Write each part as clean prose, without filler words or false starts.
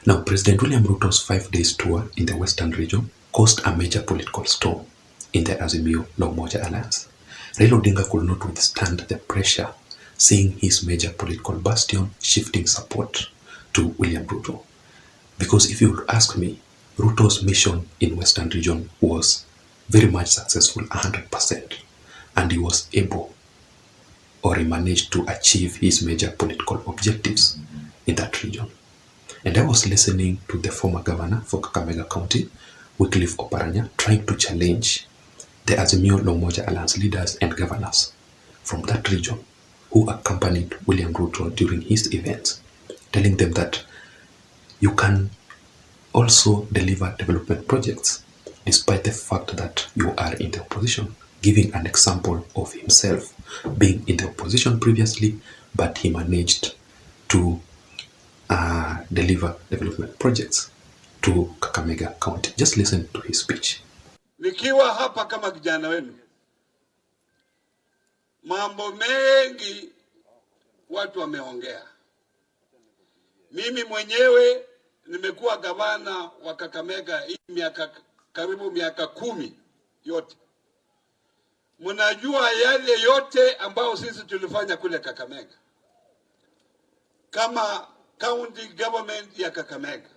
Now, President William Ruto's 5 days tour in the Western region caused a major political storm in the Azimio La Umoja alliance. Raila Odinga could not withstand the pressure, seeing his major political bastion shifting support to William Ruto. Because if you would ask me, Ruto's mission in Western region was very much successful, 100%, and he was able, or he managed to achieve his major political objectives in that region. And I was listening to the former governor for Kakamega County, Wycliffe Oparanya, trying to challenge the Azimio La Umoja Alliance leaders and governors from that region who accompanied William Ruto during his events, telling them that you can also deliver development projects despite the fact that you are in the opposition, giving an example of himself being in the opposition previously, but he managed to deliver development projects to Kakamega County. Just listen to his speech. Nikiwa hapa kama kijana wenu, mambo mengi watu wameongea. Mimi mwenyewe nimekuwa gavana wa Kakamega hii karibu miaka 10 yote. Mnajua yale yote ambao sisi tulifanya kule Kakamega kama county government ya Kakamega.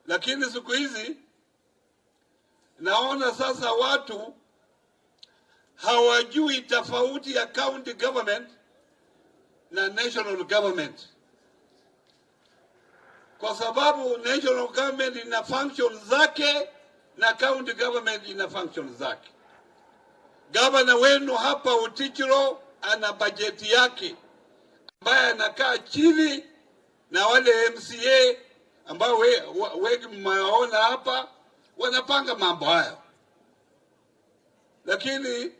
Lakini siku hizi naona sasa watu hawajui tofauti ya county government na national government. Kwa sababu national government ina function zake na county government ina function zake. Gavana wenu hapa Utichiro ana bajeti yake ambaye anakaa chini na wale MCA ambao wengi mmeona hapa wanapanga mambo hayo. Lakini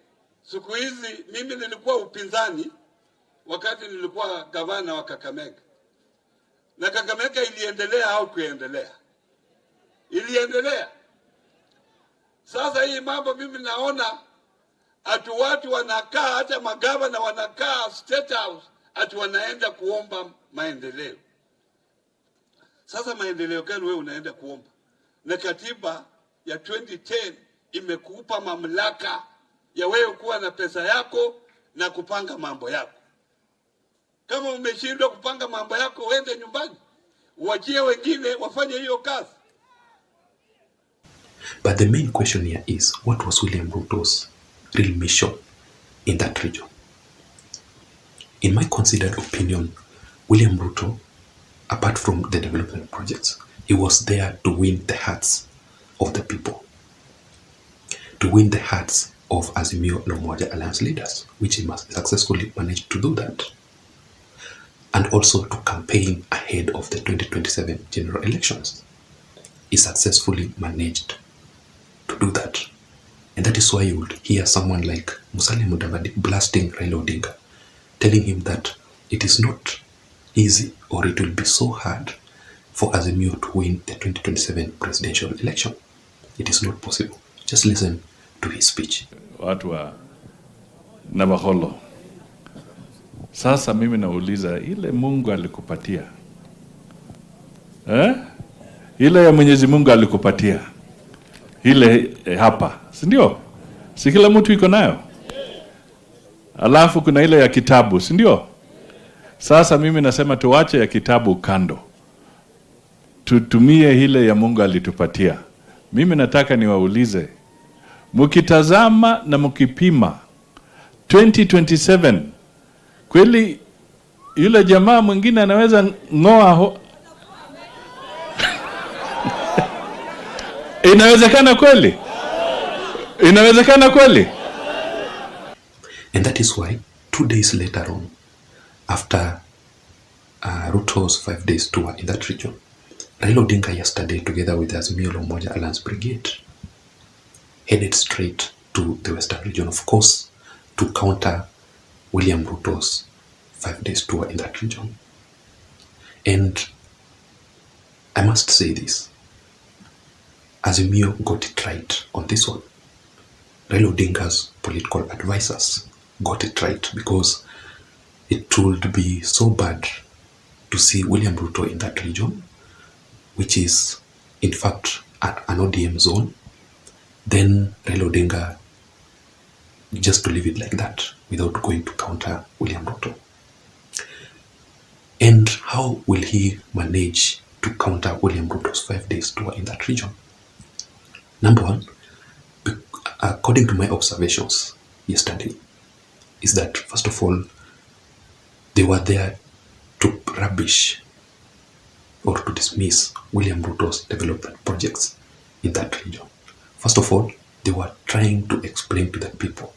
siku hizi mimi nilikuwa upinzani wakati nilikuwa gavana wa Kakamega. Na Kakamega iliendelea au kuendelea? Iliendelea. Sasa hii mambo mimi naona atu watu wanakaa, hata magavana wanakaa State House, atu wanaenda kuomba maendeleo. Sasa maendeleo gani wewe unaenda kuomba? Na katiba ya 2010 imekupa mamlaka ya wewe kuwa na pesa yako na kupanga mambo yako. Kama umeshindwa kupanga mambo yako, uende nyumbani, uachie wengine wafanye hiyo kazi. But the main question here is, what was William Ruto's real mission in that region? In my considered opinion, William Ruto, apart from the development projects, he was there to win the hearts of the people, to win the hearts of Azimio La Umoja Alliance leaders, which he must successfully manage to do that, and also to campaign ahead of the 2027 general elections. He successfully managed to do that. And that is why you would hear someone like Musalia Mudavadi blasting Raila Odinga, telling him that it is not easy, or it will be so hard for Azimio to win the 2027 presidential election. It is not possible. Just listen to his speech. Watu wa Navaholo. Sasa mimi nauliza, ile Mungu alikupatia, ile ya Mwenyezi Mungu alikupatia, ile hapa, si ndio? Si kila mtu iko nayo. Alafu kuna ile ya kitabu, si ndio? Sasa mimi nasema tuache ya kitabu kando, tutumie ile ya Mungu alitupatia. Mimi nataka niwaulize, mkitazama na mkipima 2027, kweli yule jamaa mwingine anaweza ngoa inawezekana kweli? Inawezekana kweli? And that is why 2 days later on, after Ruto's 5 days tour in that region, Raila Odinga yesterday, together with the Azimio La Umoja Alliance Brigade, headed straight to the Western region, of course, to counter William Ruto's 5 days tour in that region. And I must say this, Azimio got it right on this one. Raila Odinga's political advisors got it right, because it would be so bad to see William Ruto in that region which is in fact an ODM zone, then Raila Odinga just to leave it like that without going to counter William Ruto. And how will he manage to counter William Ruto's 5 days tour in that region? Number one, according to my observations yesterday, is that first of all, they were there to rubbish or to dismiss William Ruto's development projects in that region. First of all, they were trying to explain to the people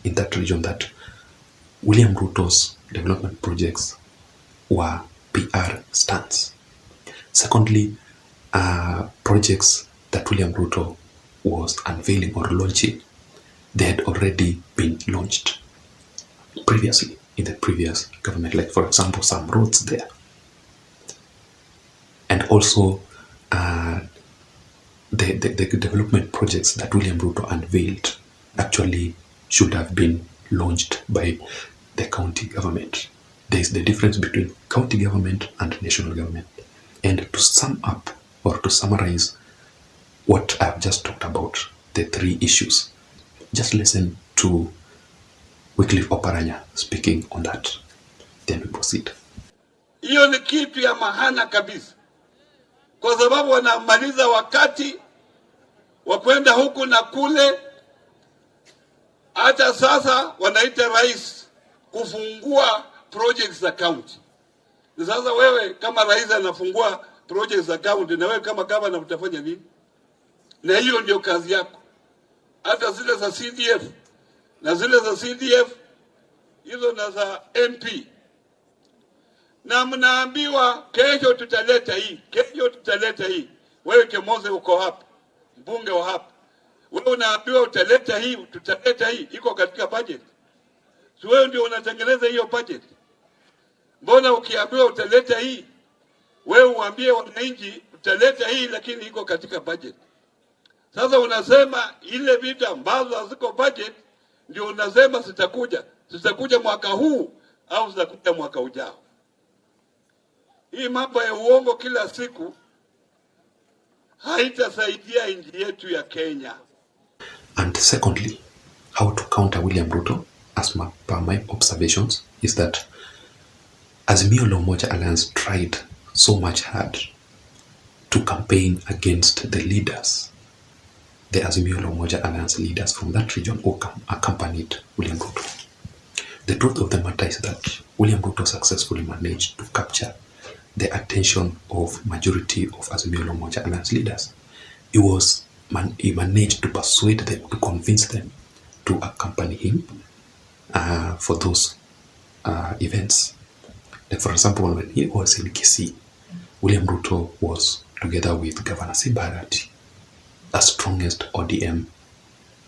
in that region that William Ruto's development projects were PR stunts. Secondly, projects that William Ruto was unveiling or launching, they had already been launched previously in the previous government, like for example, some roads there. And also the development projects that William Ruto unveiled actually should have been launched by the county government. There is the difference between county government and national government. And to sum up or to summarize what I've just talked about, the three issues, just listen to Wycliffe Oparanya speaking on that. Then we proceed. Hiyo ni kitu ya mahana kabisa, kwa sababu wanamaliza wakati wa kwenda huku na kule. Hata sasa wanaita rais kufungua projects za county. Sasa wewe kama rais anafungua projects za county, na wewe kama governor utafanya nini? Na hiyo ndio kazi yako. Hata zile za CDF na zile za CDF hizo na za MP, na mnaambiwa kesho tutaleta hii, kesho tutaleta hii. Wewe Kemoze uko hapa, mbunge wa hapa, wewe unaambiwa utaleta hii, tutaleta hii, iko katika budget. Si wewe ndio unatengeneza hiyo budget? Mbona ukiambiwa utaleta hii, wewe uambie wananchi utaleta hii, lakini iko katika budget? Sasa unasema ile vitu ambazo haziko budget ndio unasema zitakuja mwaka huu au zitakuja mwaka ujao. Hii mambo ya uongo kila siku haitasaidia nchi yetu ya Kenya. And secondly, how to counter William Ruto, as per my observations, is that Azimio la Umoja Alliance tried so much hard to campaign against the leaders, the Azimio la Umoja Alliance leaders from that region who accompanied William Ruto. The truth of the matter is that William Ruto successfully managed to capture the attention of majority of Azimio la Umoja Alliance leaders. He managed to persuade them, to convince them to accompany him for those events. Like for example, when he was in Kisii, William Ruto was together with Governor Simbarati, the strongest ODM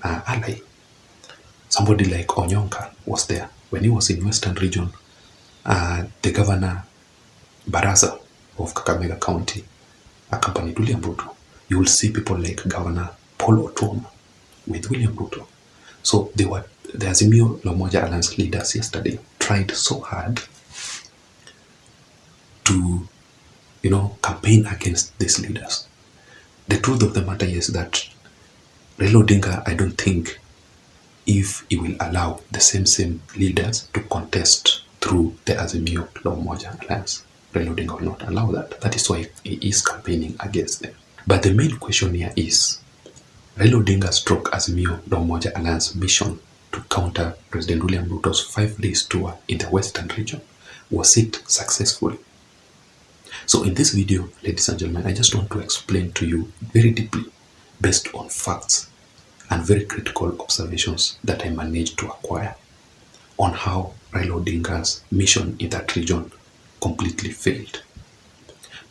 ally. Somebody like Onyonka was there. When he was in Western region, the Governor Baraza of Kakamega County accompanied William Ruto. You will see people like Governor Paul Otuoma with William Ruto. So the Azimio la Umoja Alliance leaders yesterday tried so hard to, campaign against these leaders. The truth of the matter is that Raila Odinga, I don't think if he will allow the same leaders to contest through the Azimio la Umoja Alliance. Raila Odinga will not allow that. That is why he is campaigning against them. But the main question here is, Raila Odinga stroke Azimio la Umoja Alliance mission to counter President William Ruto's 5 days tour in the Western region, was it successful? So in this video, ladies and gentlemen, I just want to explain to you very deeply, based on facts and very critical observations that I managed to acquire, on how Raila Odinga's mission in that region completely failed.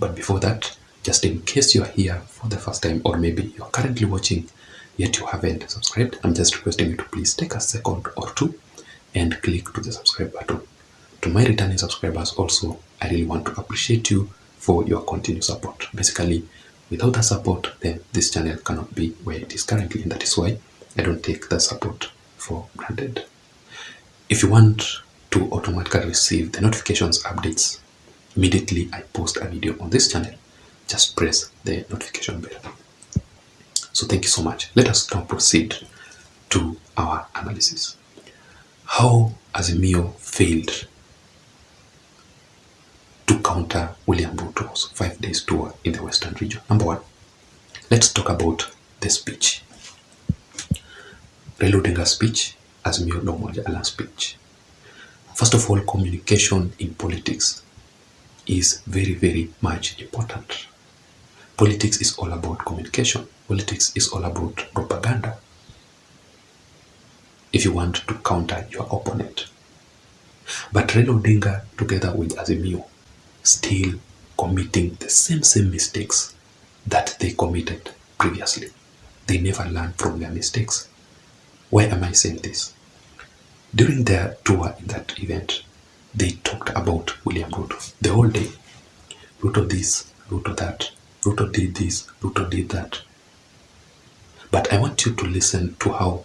But before that, just in case you are here for the first time, or maybe you are currently watching yet you haven't subscribed, I'm just requesting you to please take a second or two and click to the subscribe button. To my returning subscribers also, I really want to appreciate you for your continued support. Basically, without the support, then this channel cannot be where it is currently, and that is why I don't take the support for granted. If you want to automatically receive the notifications updates immediately I post a video on this channel, just press the notification bell. So thank you so much. Let us now proceed to our analysis. How Azimio failed to counter William Ruto's 5 days tour in the Western region. Number one, let's talk about the speech. Raila Odinga's speech, Azimio la Umoja Alliance speech. First of all, communication in politics is very, very much important. Politics is all about communication. Politics is all about propaganda. If you want to counter your opponent. But Raila Odinga, together with Azimio, still committing the same mistakes that they committed previously. They never learned from their mistakes. Why am I saying this? During their tour in that event, they talked about William Ruto the whole day. Ruto this, Ruto that, Ruto did this, Ruto did that. But I want you to listen to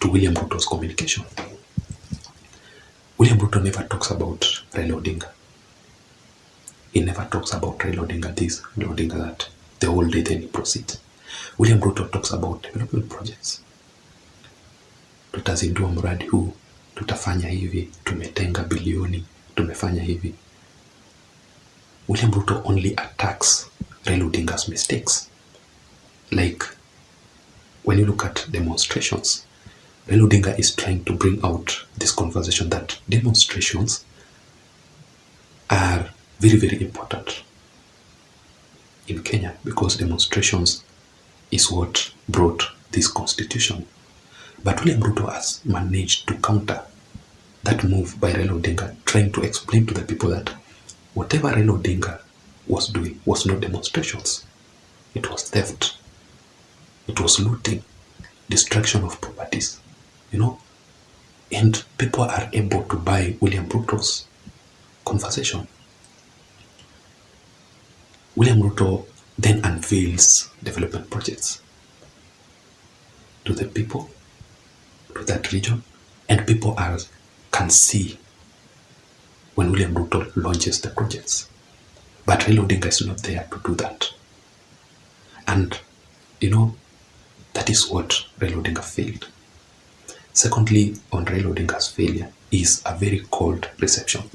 William Ruto's communication. William Ruto never talks about Raila Odinga. He never talks about Raila Odinga this, Raila Odinga that. The whole day then he proceeds. William Ruto talks about development projects. Tutazindua mradi huu, tutafanya hivi, tumetenga bilioni, tumefanya hivi. William Ruto only attacks Raila Odinga's mistakes. Like, when you look at demonstrations, Raila Odinga is trying to bring out this conversation that demonstrations are very, very important in Kenya because demonstrations is what brought this constitution. But William Ruto has managed to counter that move by Raila Odinga, trying to explain to the people that whatever Raila Odinga was doing was not demonstrations. It was theft. It was looting, destruction of properties, and people are able to buy William Ruto's conversation. William Ruto then unveils development projects to the people, to that region, and people can see when William Ruto launches the projects. But Raila Odinga is not there to do that. And, that is what Raila Odinga failed. Secondly, on Raila Odinga's failure is a very cold reception.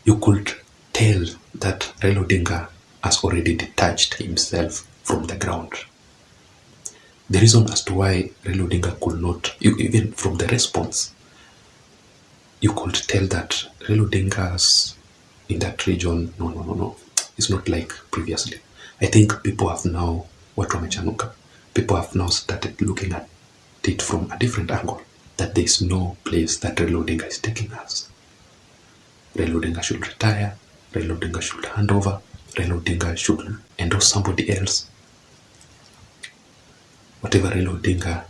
You could tell that Raila Odinga has already detached himself from the ground. The reason as to why Raila Odinga could not, even from the response, you could tell that Raila Odinga's in that region, no. It's not like previously. I think people have now, people have now started looking at it from a different angle, that there is no place that Raila Odinga is taking us. Raila Odinga should retire, Raila Odinga should hand over, Raila Odinga should endorse somebody else. Whatever Raila Odinga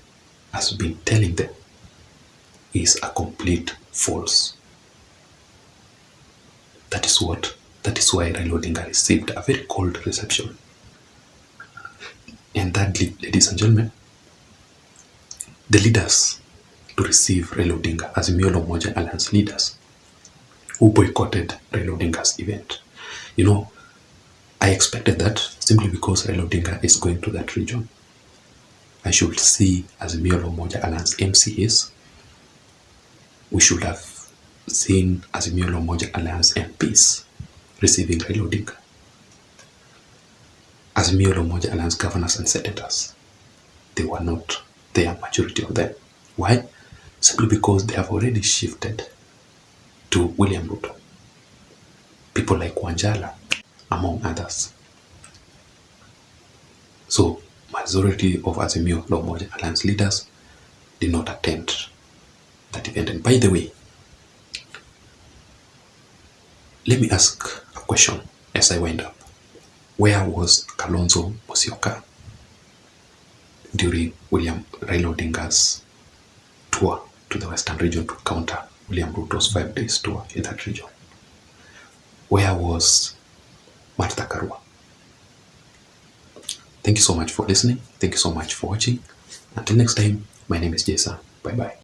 has been telling them is a complete false. That is why Raila Odinga received a very cold reception. And thirdly, ladies and gentlemen, the leaders to receive Raila Odinga, Azimio la Umoja Alliance leaders, who boycotted Raila Odinga's event. I expected that simply because Raila Odinga is going to that region. I should see Azimio la Umoja Alliance MCAs. We should have seen Azimio la Umoja Alliance MPs receiving Raila Odinga. Azimio la Umoja Alliance governors and senators. They were not there, majority of them. Why? Simply because they have already shifted to William Ruto. People like Wanjala, among others. So, majority of Azimio la Umoja Alliance leaders did not attend that event. And by the way, let me ask a question as I wind up. Where was Kalonzo Musyoka during Raila Odinga's tour to the Western region to counter William Ruto's 5 days tour in that region? Where was Martha Karua? Thank you so much for listening. Thank you so much for watching. Until next time, my name is Jason. Bye-bye.